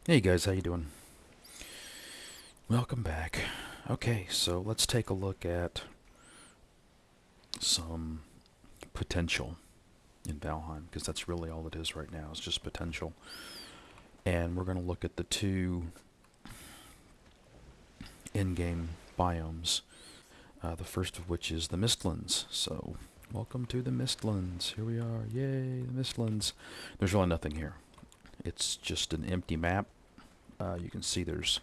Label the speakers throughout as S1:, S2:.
S1: Hey guys, how you doing? Welcome back. Okay, so let's take a look at some potential in Valheim, because that's really all it is right now, is just potential. And we're going to look at the two in-game biomes, the first of which is the Mistlands. So, welcome to the Mistlands. Here we are. Yay, the Mistlands. There's really nothing here. It's just an empty map. You can see there's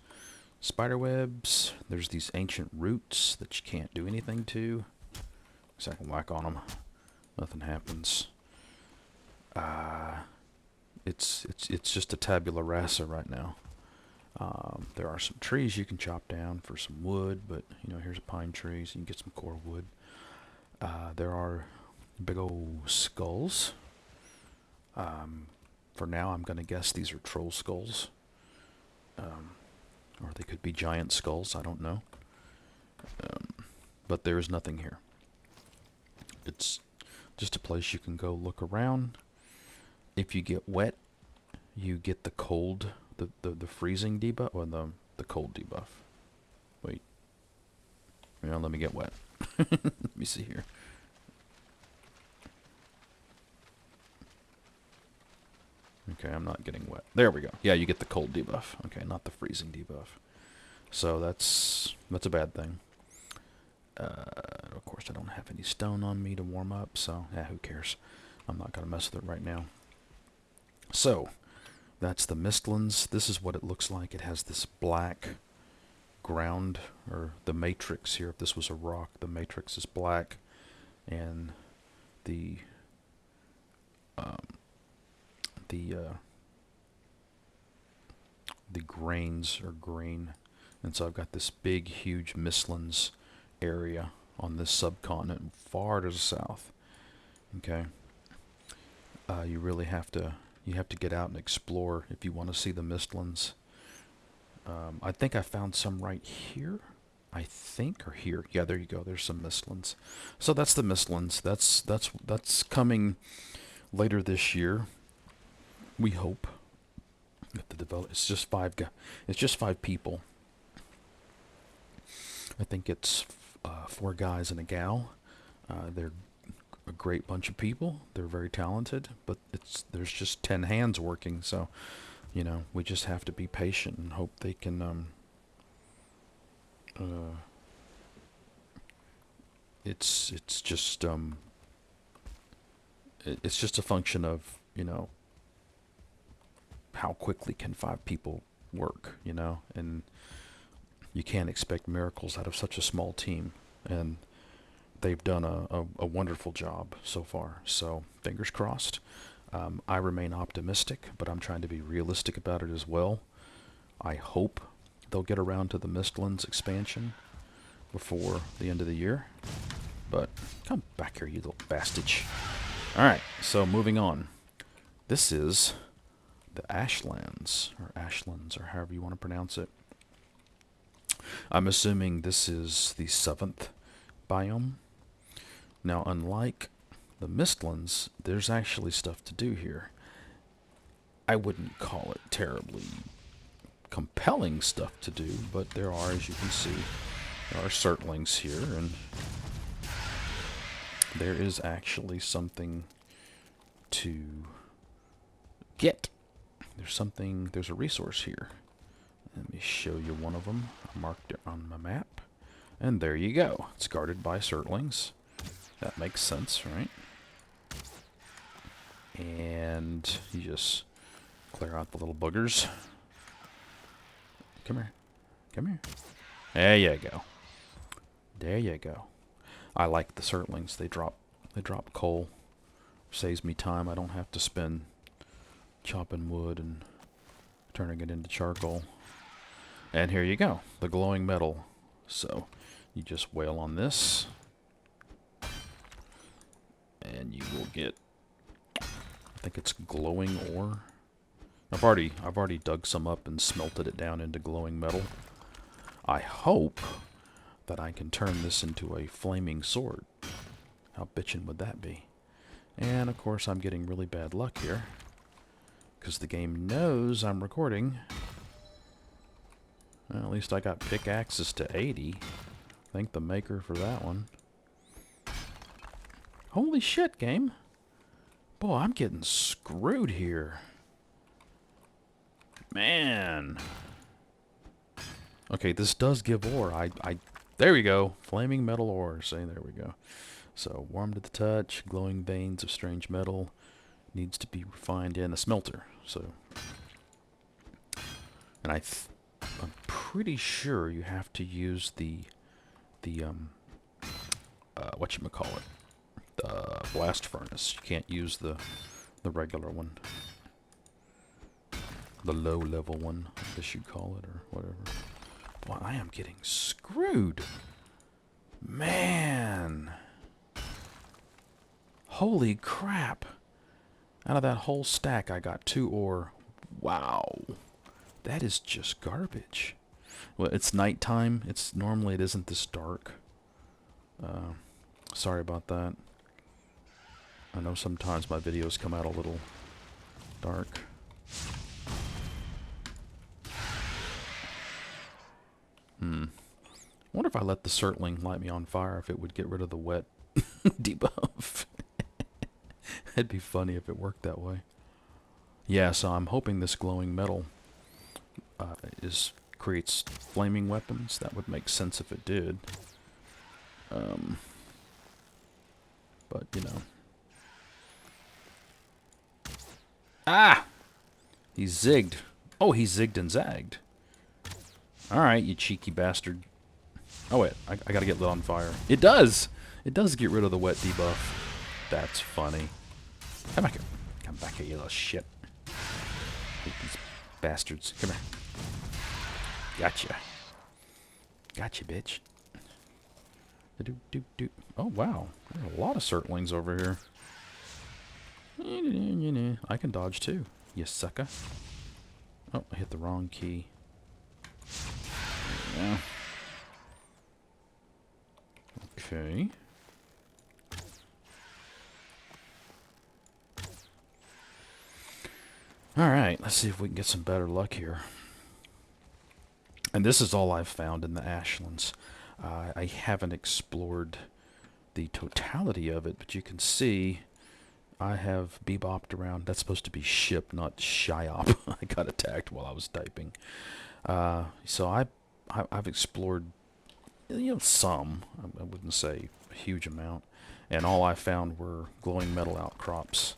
S1: spider webs. There's these ancient roots that you can't do anything to. So I can whack on them. Nothing happens. It's just a tabula rasa right now. There are some trees you can chop down for some wood, but here's a pine tree, so you can get some core wood. There are big old skulls. For now, I'm going to guess these are troll skulls. Or they could be giant skulls, I don't know. But there is nothing here. It's just a place you can go look around. If you get wet, you get the cold, the freezing debuff, or the cold debuff. Wait. Let me get wet. Let me see here. Okay, I'm not getting wet. There we go. Yeah, you get the cold debuff. Okay, not the freezing debuff. So that's a bad thing. Of course, I don't have any stone on me to warm up, so who cares? I'm not going to mess with it right now. So, that's the Mistlands. This is what it looks like. It has this black ground, or the matrix here. If this was a rock, the matrix is black, and the grains are green. And so I've got this big, huge Mistlands area on this subcontinent, far to the south. Okay, you really have to get out and explore if you want to see the Mistlands. I think I found some right here. I think, or here. Yeah, there you go. There's some Mistlands. So that's the Mistlands. That's coming later this year. We hope. It's just five people. I think it's 4 guys and a gal. They're a great bunch of people. They're very talented, but there's just 10 hands working. So, we just have to be patient and hope they can. It's just it's just a function of how quickly can 5 people work, and you can't expect miracles out of such a small team, and they've done a wonderful job so far. So fingers crossed. I remain optimistic, but I'm trying to be realistic about it as well. I hope they'll get around to the Mistlands expansion before the end of the year. But come back here, you little bastard. Alright, so moving on. This is the Ashlands, or however you want to pronounce it. I'm assuming this is the 7th biome. Now, unlike the Mistlands, there's actually stuff to do here. I wouldn't call it terribly compelling stuff to do, but there are, as you can see, there are Surtlings here, and there is actually something to get. There's a resource here. Let me show you one of them. I marked it on my map. And there you go. It's guarded by Surtlings. That makes sense, right? And you just clear out the little boogers. Come here. Come here. There you go. There you go. I like the Surtlings. They drop coal. Saves me time. I don't have to spend chopping wood and turning it into charcoal. And here you go, the glowing metal. So you just wail on this, and you will get, I think it's glowing ore. I've already dug some up and smelted it down into glowing metal. I hope that I can turn this into a flaming sword. How bitchin' would that be? And of course I'm getting really bad luck here, because the game knows I'm recording, Well, at least I got pickaxes to 80. Thank the maker for that one. Holy shit, game. Boy, I'm getting screwed here. Man. Okay, this does give ore. There we go. Flaming metal ore. Say, there we go. So, warm to the touch, glowing veins of strange metal. Needs to be refined in a smelter. So, and I'm pretty sure you have to use the whatchamacallit, the blast furnace. You can't use the regular one. The low level one, I guess you'd call it, or whatever. Boy, I am getting screwed. Man. Holy crap. Out of that whole stack, I got 2 ore. Wow. That is just garbage. Well, it's nighttime. Normally it isn't this dark. Sorry about that. I know sometimes my videos come out a little dark. I wonder if I let the Surtling light me on fire, if it would get rid of the wet debuff. It'd be funny if it worked that way. Yeah, so I'm hoping this glowing metal creates flaming weapons. That would make sense if it did. But, you know. Ah! He zigged. Oh, he zigged and zagged. Alright, you cheeky bastard. Oh, wait. I gotta get lit on fire. It does! It does get rid of the wet debuff. That's funny. Come back here. Come back here, you little shit. Hate these bastards. Come here. Gotcha. Gotcha, bitch. Oh, wow. There are a lot of Surtlings over here. I can dodge, too. You sucker. Oh, I hit the wrong key. Yeah. Okay. Alright, let's see if we can get some better luck here. And this is all I've found in the Ashlands. I haven't explored the totality of it, but you can see I have bebopped around. That's supposed to be ship, not shyop. I got attacked while I was typing. So I've explored, you know, some. I wouldn't say a huge amount. And all I found were glowing metal outcrops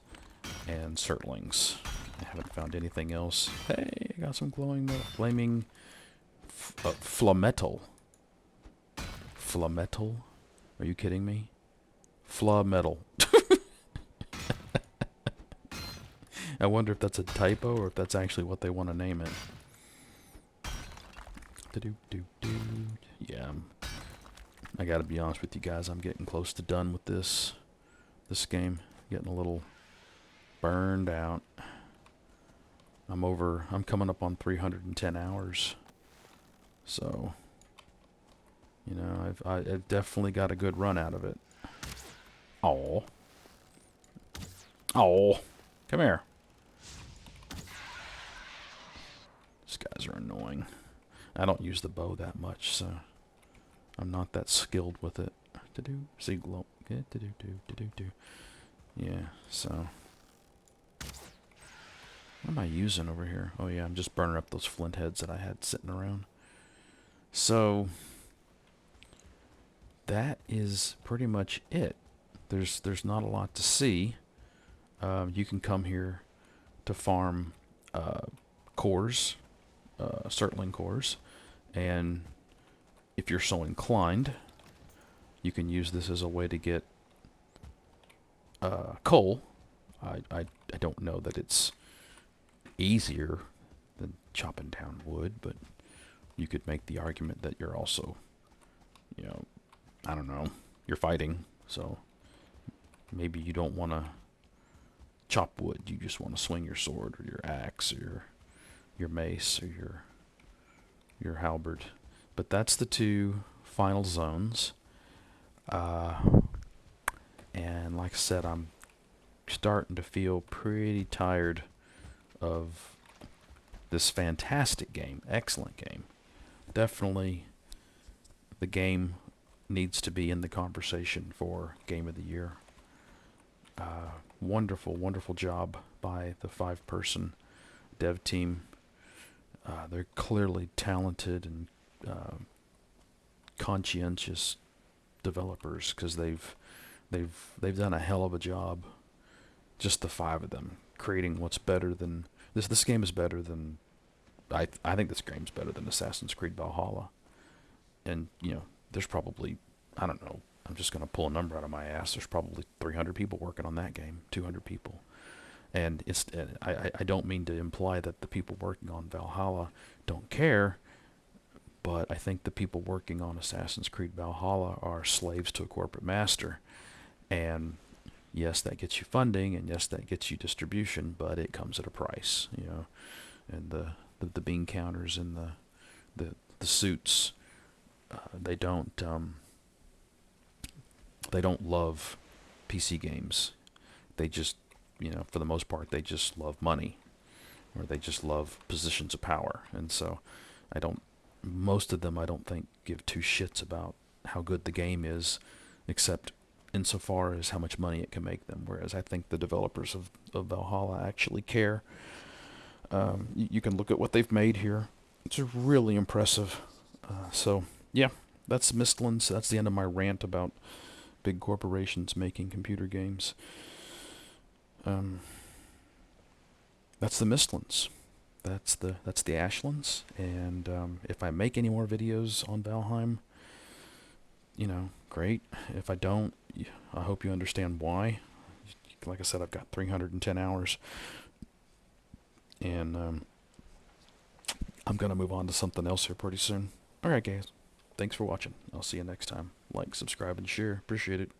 S1: and Surtlings. I haven't found anything else. Hey, I got some glowing metal. Flaming flametal. Flametal? Are you kidding me? Flametal. I wonder if that's a typo or if that's actually what they want to name it. Yeah, I gotta be honest with you guys. I'm getting close to done with this game. Getting a little burned out. I'm coming up on 310 hours. So, you know, I've definitely got a good run out of it. Oh. Oh. Come here. These guys are annoying. I don't use the bow that much, so I'm not that skilled with it. See glow. Yeah, so what am I using over here? Oh yeah, I'm just burning up those flint heads that I had sitting around. So that is pretty much it. There's not a lot to see. You can come here to farm cores, Surtling cores, and if you're so inclined, you can use this as a way to get coal. I don't know that it's easier than chopping down wood, but you could make the argument that you're also, you know, I don't know, you're fighting, so maybe you don't want to chop wood, you just want to swing your sword or your axe or your mace or your halberd. But that's the 2 final zones. And like I said, I'm starting to feel pretty tired of this fantastic game, excellent game, definitely the game needs to be in the conversation for Game of the Year. Wonderful, wonderful job by the 5-person dev team. They're clearly talented and conscientious developers because they've done a hell of a job. Just the 5 of them creating what's better than this. This game is better than I think this game's better than Assassin's Creed Valhalla. And there's probably, I don't know, I'm just gonna pull a number out of my ass. There's probably 300 people working on that game, 200 people. And I don't mean to imply that the people working on Valhalla don't care, but I think the people working on Assassin's Creed Valhalla are slaves to a corporate master. And yes, that gets you funding, and yes, that gets you distribution, but it comes at a price, And the bean counters and the suits, they don't love PC games. They just, for the most part, they just love money, or they just love positions of power. And so most of them I don't think give two shits about how good the game is, except insofar as how much money it can make them. Whereas I think the developers of Valhalla actually care. You can look at what they've made here. It's really impressive. So, yeah, that's Mistlands. That's the end of my rant about big corporations making computer games. That's the Mistlands. That's the Ashlands. And if I make any more videos on Valheim, great. If I don't, I hope you understand why. Like I said, I've got 310 hours. And I'm going to move on to something else here pretty soon. Alright, guys. Thanks for watching. I'll see you next time. Like, subscribe, and share. Appreciate it.